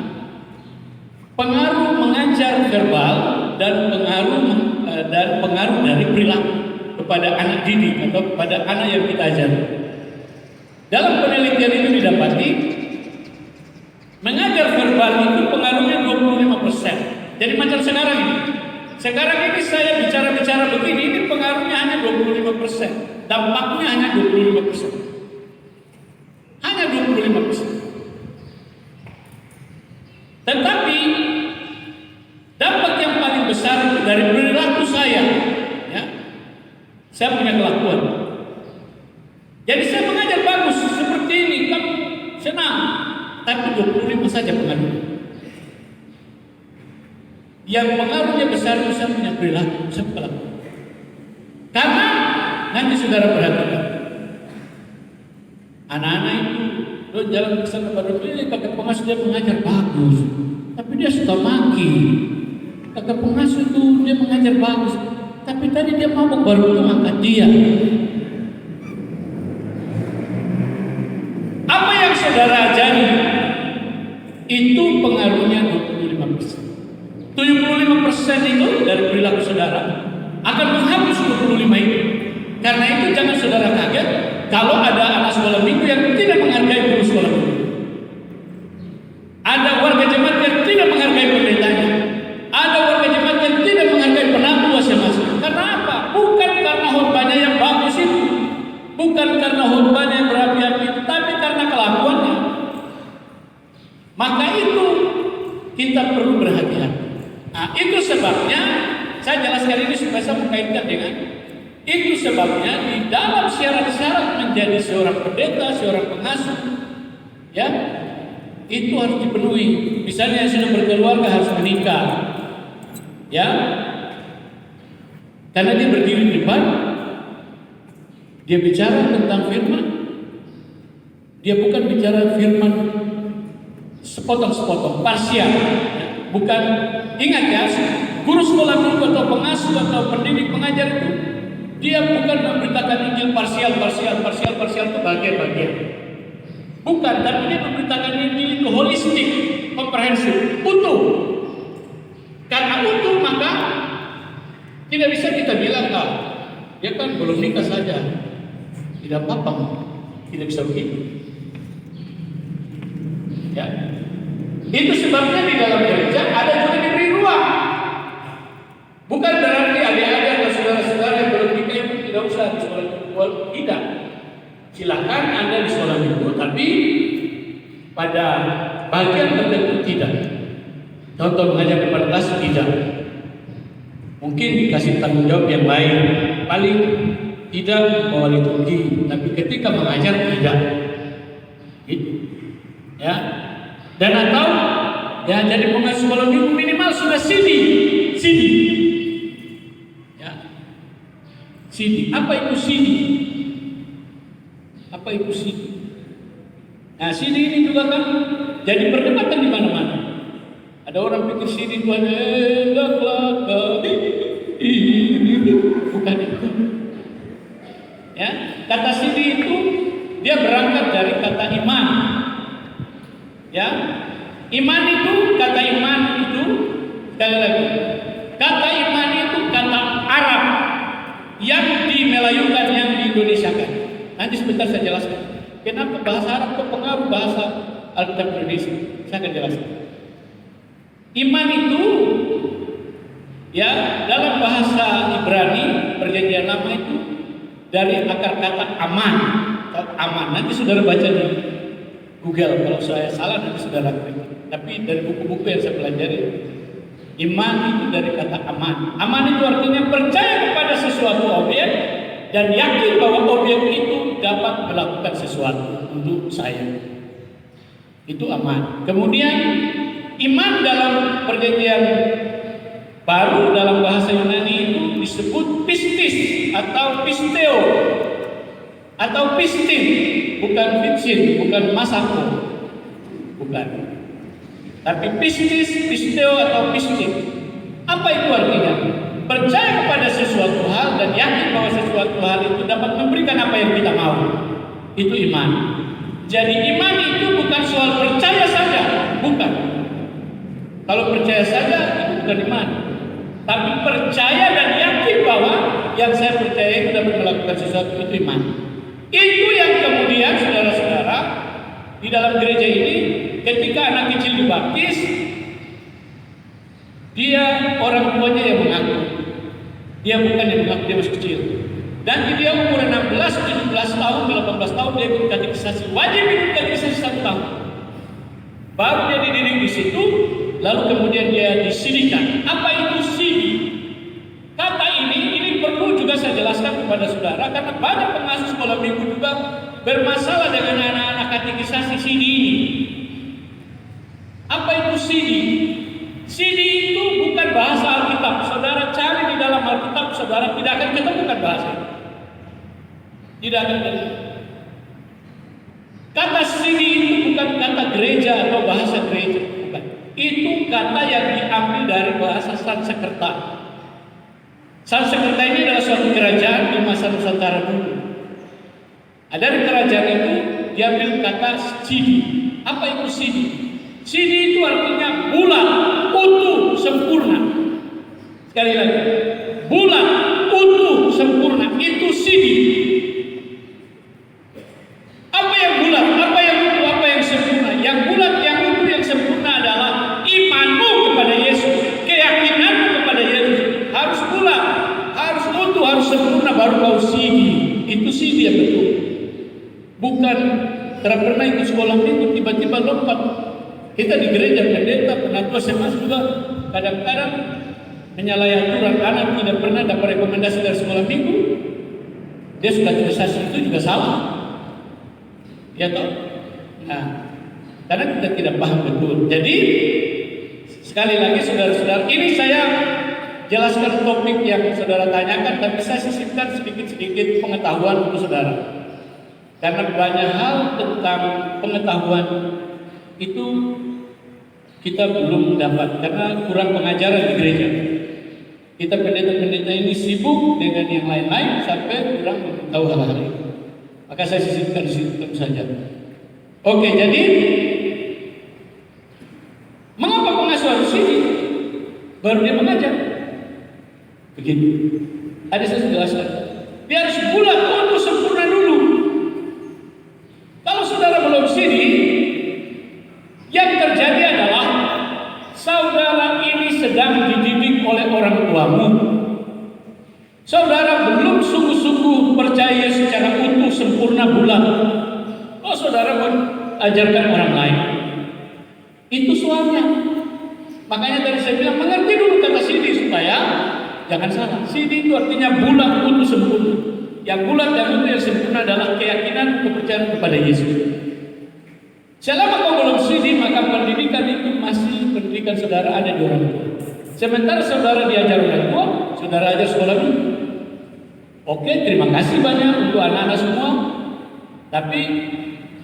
pengaruh mengajar verbal dan pengaruh dari perilaku kepada anak didik atau kepada anak yang kita ajar. Dalam penelitian itu didapati mengajar verbal itu pengaruhnya 25%. Jadi macam sekarang ini. Sekarang ini saya bicara begini, ini pengaruhnya hanya 25%. Dampaknya hanya 25%. Hanya 25%. Tetapi dampak yang paling besar itu dari perilaku saya. Ya. Saya punya kelakuan. Jadi saya mengajar bagus seperti ini, kamu senang. Tapi 25 saja pengaruhnya. Yang pengaruhnya besar itu saya punya perilaku, saya kelakuan. Karena nanti saudara perhatikan, anak-anak itu lo jalan ke sana pada ini kakak pengasuh dia mengajar bagus, tapi dia suka maki. Kakak pengasuh itu dia mengajar bagus, tapi tadi dia mabuk baru itu angkat dia. Apa yang saudara ajari itu pengaruhnya 25%. 75% itu dari perilaku saudara akan menghapus 25 itu. Karena itu jangan saudara kaget kalau ada anak sekolah minggu yang tidak menghargai guru sekolah minggu. Ada warga jemaat yang tidak menghargai pendetanya. Ada warga jemaat yang tidak menghargai penampu masing-masing. Karena apa? Bukan karena khotbahnya yang bagus itu, bukan karena khotbahnya yang berapi-api, tapi karena kelakuannya. Maka itu kita perlu berhati-hati. Nah, itu sebabnya saya jelaskan ini supaya saya mengkaitkan dengan itu sebabnya di dalam syarat-syarat menjadi seorang pendeta, seorang pengasuh, ya itu harus dipenuhi. Misalnya yang sudah berkeluarga harus menikah, ya, karena dia berdiri di depan, dia bicara tentang firman, dia bukan bicara firman sepotong-sepotong, parsial. Bukan, ingat ya, guru sekolah minggu atau pengasuh atau pendidik pengajar itu dia bukan memberitakan Injil parsial ke bagian-bagian. Bukan, tapi dia memberitakan Injil itu holistik, komprehensif, utuh. Karena utuh maka tidak bisa kita bilang dia kan belum nikah saja, tidak apa-apa, tidak bisa begitu. Ya. Itu sebabnya di dalam gereja ada juga diberi ruang. Bukan berarti adik-adik atau saudara-saudara yang belum nikah itu tidak usah di sekolah minggu. Tidak. Silakan Anda di sekolah minggu, tapi pada bagian tertentu tidak. Contoh mengajar kepada kelas tidak. Mungkin dikasih tanggung jawab yang lain, paling tidak membawa liturgi, tapi ketika mengajar tidak. Gitu. Ya. Dan atau ya jadi pengasuh sekolah minggu minimal sudah CD. Ya. CD. Apa itu CD? Apa itu CD? Nah, CD ini juga kan jadi perdebatan di mana-mana. Ada orang pikir CD itu hanya bukan itu. Ya, kata CD itu dia berangkat dari kata iman. Ya, iman itu kata iman itu sekali lagi. Kata iman itu kata Arab yang dimelayukan, yang diindonesiakan. Nanti sebentar saya jelaskan. Kenapa bahasa Arab itu pengaruh bahasa Alkitab Indonesia? Saya akan jelaskan. Iman itu ya dalam bahasa Ibrani Perjanjian Lama itu dari akar kata aman. Aman. Nanti saudara baca di Google. Kalau saya salah nanti saudara klik. Tapi dari buku-buku yang saya pelajari, iman itu dari kata aman. Aman itu artinya percaya kepada sesuatu objek dan yakin bahwa objek itu dapat melakukan sesuatu untuk saya. Itu aman. Kemudian iman dalam perjanjian baru dalam bahasa Yunani itu disebut pistis atau pisteo atau pistin, bukan pitsin, bukan masako, bukan. Tapi pistis, pisteo atau pistin. Apa itu artinya? Percaya kepada sesuatu hal dan yakin bahwa sesuatu hal itu dapat memberikan apa yang kita mau. Itu iman. Jadi iman itu bukan soal percaya saja, bukan. Kalau percaya saja itu bukan iman. Tapi percaya dan yakin bahwa yang saya percaya itu dapat melakukan sesuatu, itu iman. Itu yang kemudian saudara-saudara di dalam gereja ini ketika anak kecil dibaptis, dia orang tuanya yang mengaku. Dia bukan yang mengaku, dia masih kecil. Dan dia umur 16, 17 tahun, 18 tahun dia ikut katekisasi. Wajib ikut katekisasi 1 tahun. Baru dia dididik di situ, lalu kemudian dia disidikan. Apa itu sidi? Kata ini perlu juga saya jelaskan kepada saudara karena banyak pengasuh sekolah minggu juga bermasalah dengan anak-anak katekisasi sidi ini. Apa itu sidi? Sidi itu bukan bahasa Alkitab. Saudara cari di dalam Alkitab, saudara tidak akan ketemukan bahasa itu. Tidak akan ketemu. Kata sidi itu bukan kata gereja atau bahasa gereja, bukan. Itu kata yang diambil dari bahasa Sanskerta. Sanskerta ini adalah suatu kerajaan di masa Nusantara dulu. Dari kerajaan itu diambil kata sidi. Apa itu sidi? Sidi itu artinya bulat, utuh, sempurna. Sekali lagi, bulat, utuh, sempurna. Itu sidi. Apa yang bulat, apa yang utuh, apa yang sempurna? Yang bulat, yang utuh, yang sempurna adalah imanmu kepada Yesus, keyakinanmu kepada Yesus. Harus bulat, harus utuh, harus sempurna, baru kau sidi. Itu sidi yang betul. Bukan pernah ikut sekolah minggu tiba-tiba lompat. Kita di gereja pendeta, penatua semas juga kadang-kadang menyalahi aturan. Anak tidak pernah dapat rekomendasi dari sekolah minggu, dia sudah katekisasi, itu juga salah. Ya toh? Nah, karena kita tidak paham betul. Jadi sekali lagi saudara-saudara, ini saya jelaskan topik yang saudara tanyakan, tapi saya sisipkan sedikit-sedikit pengetahuan untuk saudara. Karena banyak hal tentang pengetahuan itu kita belum dapat karena kurang pengajaran di gereja. Kita pendeta-pendeta ini sibuk dengan yang lain-lain sampai kurang tahu hal-hal ini. Maka saya sisipkan di situ saja. Oke, jadi mengapa pengasuh harus ini? Baru dia mengajar. Begitu. Tadi saya sudah jelaskan. Dia harus bulat, utuh, sempurna dulu. Kalau saudara belum sini, yang terjadi adalah saudara ini sedang dididik oleh orang tuamu. Saudara belum sungguh-sungguh percaya secara utuh, sempurna, bulat. Saudara ajarkan orang lain. Itu soalnya. Makanya tadi saya bilang mengerti dulu kata sidi supaya jangan salah. Sidi itu artinya bulat, utuh, sempurna. Yang bulat dan utuh yang sempurna adalah keyakinan kepercayaan kepada Yesus. Selama kau belum sidi, maka pendidikan itu masih pendidikan saudara ada di orang tua. Sementara saudara diajar orang tua, saudara ajar sekolah minggu. Oke, terima kasih banyak untuk anak-anak semua. Tapi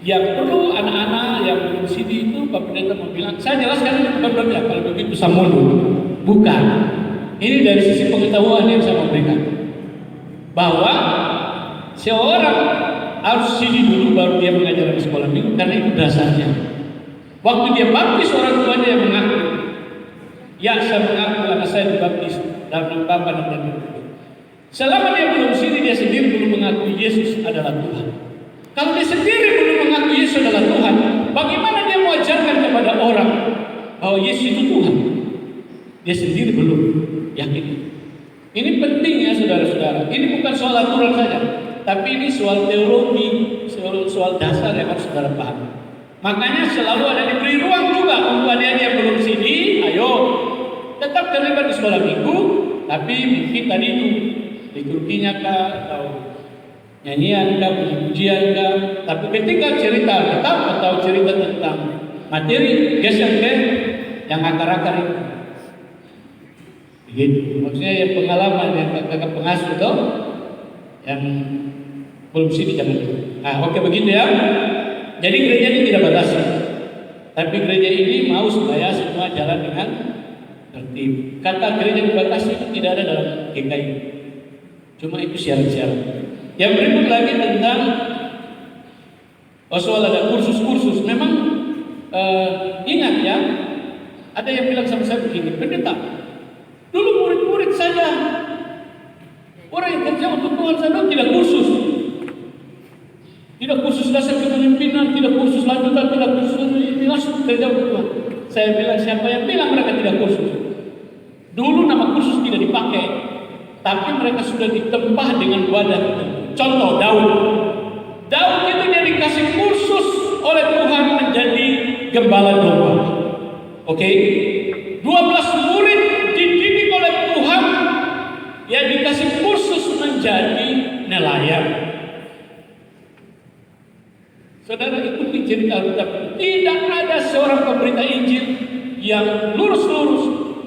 yang perlu anak-anak yang belum sidi itu Pak Pendeta mau bilang, saya jelaskan ini bukan ya kalau begitu saya mundur. Bukan. Ini dari sisi pengetahuan yang saya mau berikan. Bahwa seorang harus sidi dulu baru dia mengajar di sekolah minggu karena itu dasarnya. Waktu dia baptis orang tuanya yang mengaku, ya saya mengaku anak saya dibaptis dalam nama Bapa dan Putra. Selama dia belum sidi, dia sendiri belum mengakui Yesus adalah Tuhan. Kalau dia sendiri belum mengaku Yesus adalah Tuhan, bagaimana dia mau ajarkan kepada orang bahwa Yesus itu Tuhan? Dia sendiri belum yakin. Ini penting ya saudara-saudara. Ini bukan soal aturan saja, tapi ini soal teologi, soal dasar yang harus saudara pahami. Makanya selalu ada diberi ruang juga untuk adik-adik yang belum sini. Ayo, tetap terlibat di sekolah minggu, tapi mungkin tadi itu liturginya kah atau nyanyian kah, puji-pujian kah, tapi ketika cerita kitab atau cerita tentang materi geser ke yang akar-akar itu. Begitu. Maksudnya yang pengalaman yang kakak pengasuh itu yang belum sini jangan. Oke begitu ya. Jadi gereja ini tidak batasi. Tapi gereja ini mau supaya semua jalan dengan tertib. Kata gereja dibatasi itu tidak ada dalam GKI. Cuma itu syarat-syarat. Yang berikut lagi tentang soal ada kursus-kursus. Memang ingat ya, ada yang bilang sama saya begini, pendeta, dulu murid-murid saja, orang yang kerja untuk Tuhan saja tidak kursus. Tidak kursus dasar kepemimpinan, tidak kursus lanjutan, tidak kursus ini langsung kerja untuk Tuhan. Saya bilang, siapa yang bilang mereka tidak kursus? Dulu nama kursus tidak dipakai, tapi mereka sudah ditempa dengan wadah. Contoh Daud. Daud itu dia dikasih kursus oleh Tuhan menjadi gembala domba. Oke? 12 murid dididik oleh Tuhan yang dikasih kursus menjadi nelayan. Saudara ikuti cerita Alkitab. Tidak ada seorang pemberita Injil yang lurus-lurus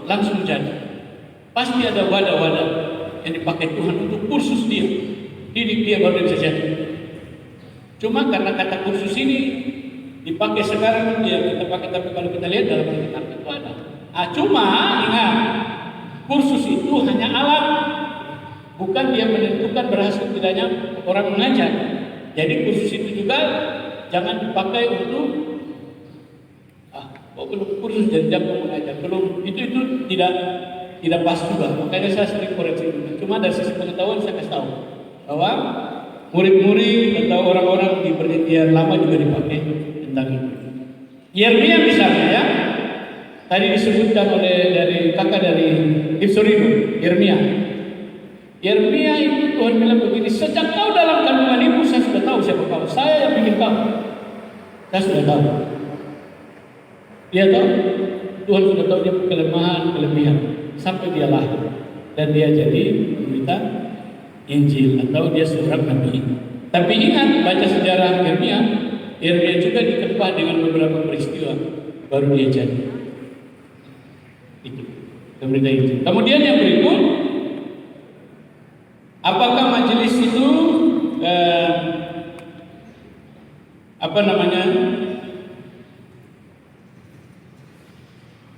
langsung jadi. Pasti ada wadah-wadah yang dipakai Tuhan untuk kursus dia. Didik dia baru bisa jadi. Cuma karena kata kursus ini dipakai sekarang ya kita pakai, tapi kalau kita lihat dalam Alkitab itu ada. Cuma ingat, kursus itu hanya alat, bukan dia menentukan berhasil tidaknya orang mengajar. Jadi kursus itu juga jangan dipakai untuk belum kursus jadi jago mengajar, belum itu tidak pas juga. Makanya saya sering koreksi. Cuma dari sisi pengetahuan saya kasih tahu bahwa murid-murid atau orang-orang di perjanjian lama juga dipakai tentang itu. Yeremia misalnya ya, tadi disebutkan oleh dari kakak dari Ipsorino, Yeremia itu Tuhan bilang begini, sejak kau dalam kandungan ibu saya sudah tahu siapa kau, saya yang bikin kau, saya sudah tahu. Dia tahu, Tuhan sudah tahu dia kelebihan sampai dia lahir dan dia jadi pemberita Injil atau dia seorang nabi. Tapi ingat, baca sejarah Yeremia juga ditempa dengan beberapa peristiwa baru dia jadi. Itu pemberita Injil. Kemudian yang berikut, apakah majelis itu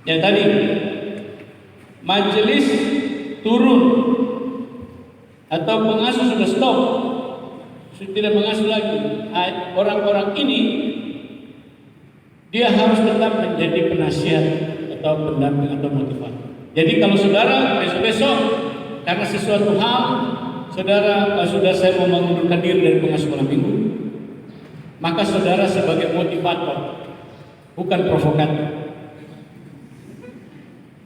ya tadi majelis turun atau pengasuh sudah stop, sudah tidak mengasuh lagi. Orang-orang ini dia harus tetap menjadi penasihat atau pendamping atau motivator. Jadi kalau saudara besok-besok karena sesuatu hal saudara sudah saya mau mengundurkan diri dari pengasuh sekolah minggu, maka saudara sebagai motivator, bukan provokator.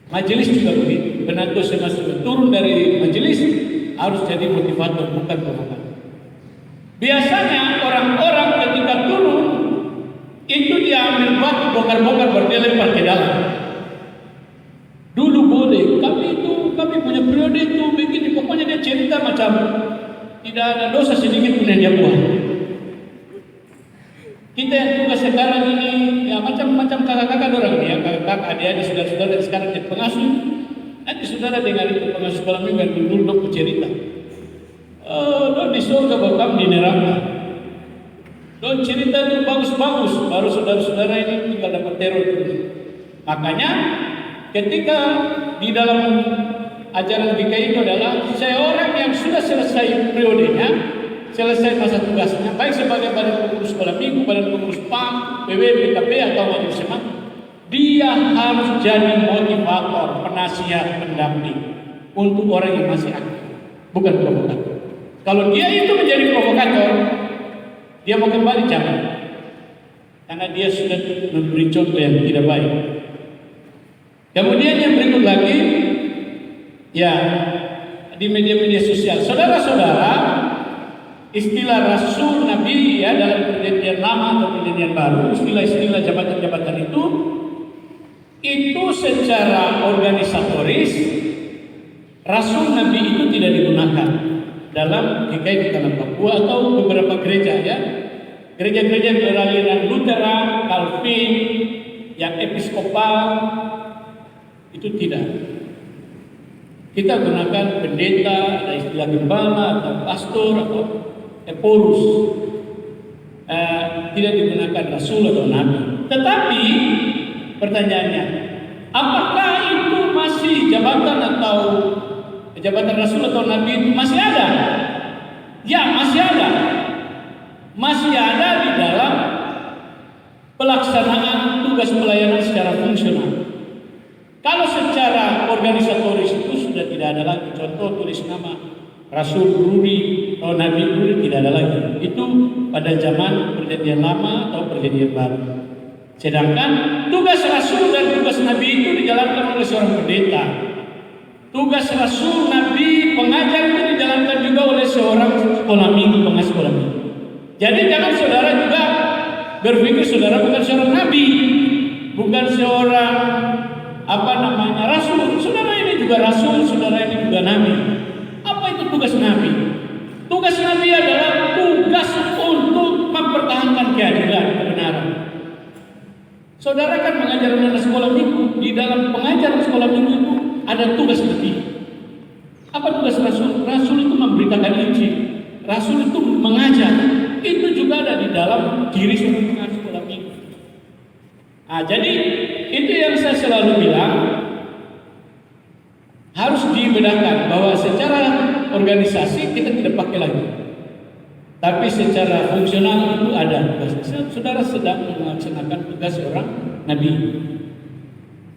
Majelis juga begitu. Penantu semasa turun dari majelis harus jadi motivator, bukan provokator. Biasanya orang-orang ketika turun itu dia ambil batu bongkar-bongkar baru dia lempar ke dalam. sedikit pun yang dia buat. Kita yang tugas sekarang ini, ya macam-macam kakak-kakak orang ya, kakak-kakak, adik-adik, saudara-saudara yang sekarang jadi pengasuh. Nanti saudara dengar itu pengasuh sekolah minggu yang dulu dok cerita. Don di surga bahkan di neraka. Don cerita itu bagus-bagus, baru saudara-saudara ini tinggal dapat teror. Makanya ketika di dalam ajaran GKI itu adalah seorang yang sudah selesai periodenya, selesai masa tugasnya, baik sebagai badan pengurus sekolah minggu, badan pengurus PAM, PW, BKP atau wajib semak, dia harus jadi motivator, penasihat, pendamping untuk orang yang masih aktif, bukan provokator. Kalau dia itu menjadi provokator, dia mau kembali jangan, karena dia sudah memberi contoh yang tidak baik. Kemudian yang berikut lagi, ya di media-media sosial, saudara-saudara, istilah Rasul Nabi ya dalam perjanjian lama atau perjanjian baru, istilah-istilah jabatan-jabatan itu secara organisatoris Rasul Nabi itu tidak digunakan dalam GKI di Tanah Papua atau beberapa gereja ya, gereja-gereja beraliran Lutheran, Calvin, yang episkopal itu tidak. Kita gunakan pendeta, ada istilah gembala atau pastor atau eporus, tidak digunakan rasul atau nabi. Tetapi pertanyaannya, apakah itu masih jabatan atau jabatan rasul atau nabi itu masih ada? Ya, masih ada. Masih ada di dalam pelaksanaan tugas pelayanan secara fungsional. Kalau secara organisatoris itu sudah tidak ada lagi. Contoh tulis nama Rasul Ruri atau Nabi Ruri tidak ada lagi. Itu pada zaman perjanjian lama atau perjanjian baru. Sedangkan tugas Rasul dan tugas Nabi itu dijalankan oleh seorang pendeta. Tugas Rasul, Nabi, pengajar itu dijalankan juga oleh seorang sekolah minggu, pengajar sekolah minggu. Jadi jangan saudara juga berpikir saudara bukan seorang Nabi, bukan seorang rasul. Saudara ini juga rasul, saudara ini juga nabi. Apa itu tugas nabi? Tugas nabi adalah tugas untuk mempertahankan keadilan, kebenaran. Saudara kan mengajar anak sekolah minggu, di dalam pengajaran sekolah minggu itu ada tugas lebih. Apa tugas rasul? Rasul itu memberitakan Injil, rasul itu mengajar. Itu juga ada di dalam diri seorang pengajar sekolah minggu. Jadi itu yang saya selalu bilang, harus dibedakan bahwa secara organisasi kita tidak pakai lagi, tapi secara fungsional itu ada tugas. Saudara sedang melaksanakan tugas seorang nabi.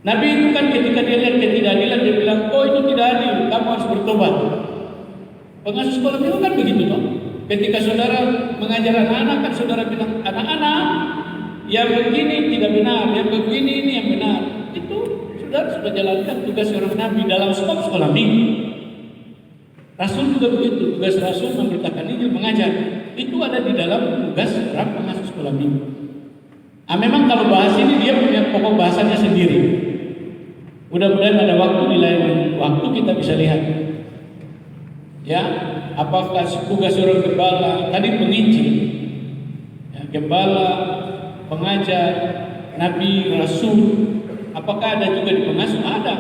Nabi itu kan ketika dia lihat ketidakadilan, dia bilang, oh itu tidak adil, kamu harus bertobat. Pengasuh sekolah minggu kan begitu toh. Ketika saudara mengajar anak-anak kan saudara bilang, anak-anak, yang begini tidak benar, yang begini ini yang benar. Itu sudah jalankan tugas seorang nabi dalam sekolah minggu. Rasul juga begitu, tugas rasul memberitakan Injil, mengajar. Itu ada di dalam tugas seorang pengasuh sekolah minggu. Memang kalau bahas ini dia punya pokok bahasanya sendiri. Mudah-mudahan ada waktu di lain waktu kita bisa lihat. Ya, apakah tugas seorang gembala tadi penginjil, ya, gembala, pengajar, nabi, rasul, apakah ada juga di pengasuh? Ada.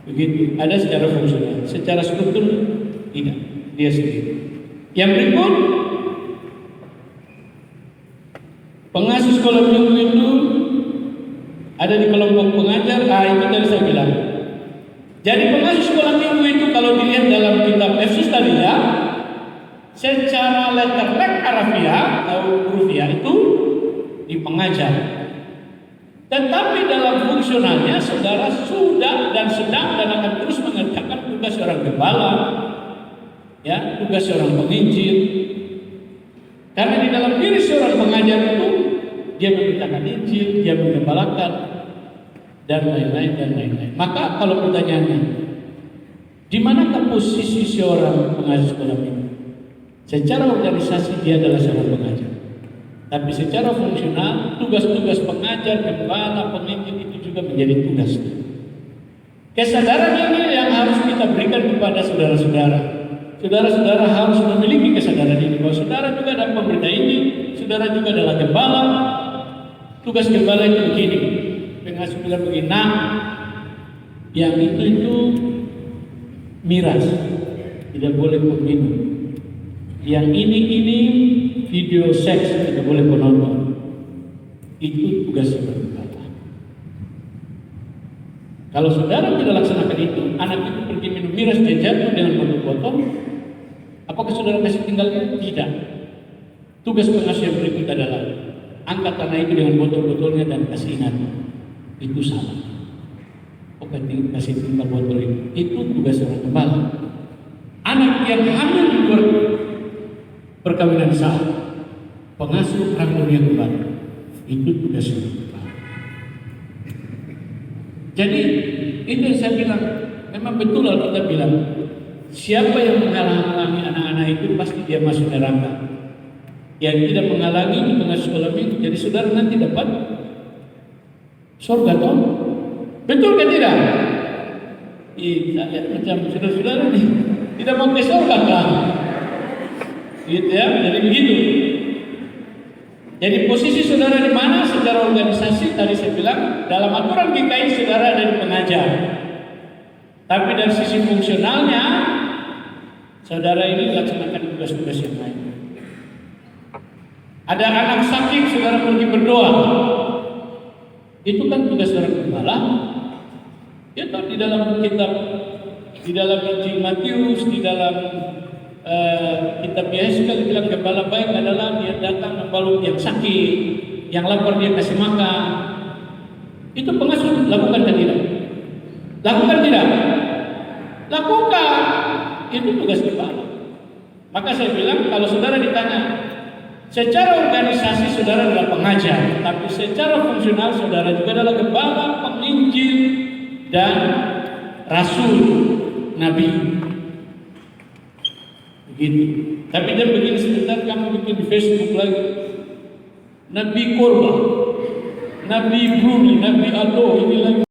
Begitu, ada secara fungsional, secara struktur tidak, dia sendiri. Yang berikut, pengasuh sekolah minggu itu ada di kelompok pengajar. Itu tadi saya bilang. Jadi pengasuh sekolah minggu itu kalau dilihat dalam kitab Efesus tadi ya, secara letterlek harafiah atau hurufiah itu di pengajar. Tetapi dalam fungsionalnya saudara sudah dan sedang dan akan terus mengerjakan tugas seorang gembala, ya, tugas seorang penginjil. Karena di dalam diri seorang pengajar itu dia memberitakan Injil, dia menggembalakan dan lain-lain. Maka kalau pertanyaannya, di manakah posisi seorang pengajar sekolah minggu? Secara organisasi dia adalah seorang pengajar. Tapi secara fungsional, tugas-tugas pengajar, gembala, penginjil itu juga menjadi tugasnya. Kesadaran ini yang harus kita berikan kepada saudara-saudara. saudara-saudara harus memiliki kesadaran ini bahwa saudara juga adalah pemberita ini, saudara juga adalah gembala. Tugas gembala itu begini, pengasuh bilang begini, nah, yang itu miras, tidak boleh kau minum. Yang ini video seks tidak boleh kau nonton. Itu tugas gembala. Kalau saudara tidak laksanakan itu, anak itu pergi minum miras dan jatuh dengan botol-botol, apakah saudara kasih tinggalnya? Tidak. Tugas pengasuh yang berikut adalah angkat tanah itu dengan botol-botolnya dan kasih ingat. Itu salah. Oke, kasih tinggal botol itu tugas orang gembala. Anak yang hamil di luar perkawinan sah, pengasuh rangkulnya gembala. Itu tugas orang gembala. Jadi itu yang saya bilang, memang betul kalau kita bilang siapa yang menghalangi anak-anak itu pasti dia masuk neraka. Yang tidak menghalangi di tengah sekolah itu, jadi saudara nanti dapat surga toh? Betul kan tidak? Iya, lihat macam saudara-saudara nih tidak mau ke surga kan? Gitu ya, jadi begitu. Jadi posisi saudara di mana secara organisasi tadi saya bilang dalam aturan GKI saudara ada di pengajar. Tapi dari sisi fungsionalnya saudara ini laksanakan tugas-tugas yang lain. Ada anak sakit saudara pergi berdoa. Itu kan tugas seorang gembala. Itu di dalam kitab, di dalam Injil Matius, di dalam kitab Yesus bilang gembala baik adalah dia datang membalut yang sakit, yang lapar dia kasih makan. Itu pengasuh lakukan dan tidak? Lakukan tidak? Lakukan. Itu tugas gembala. Maka saya bilang kalau saudara ditanya, secara organisasi saudara adalah pengajar, tapi secara fungsional saudara juga adalah gembala, penginjil dan rasul, nabi. Begitu. Tapi dia begini sebentar kamu bikin di Facebook lagi. Nabi Korban, Nabi Bruni, Nabi Ado, ini lagi.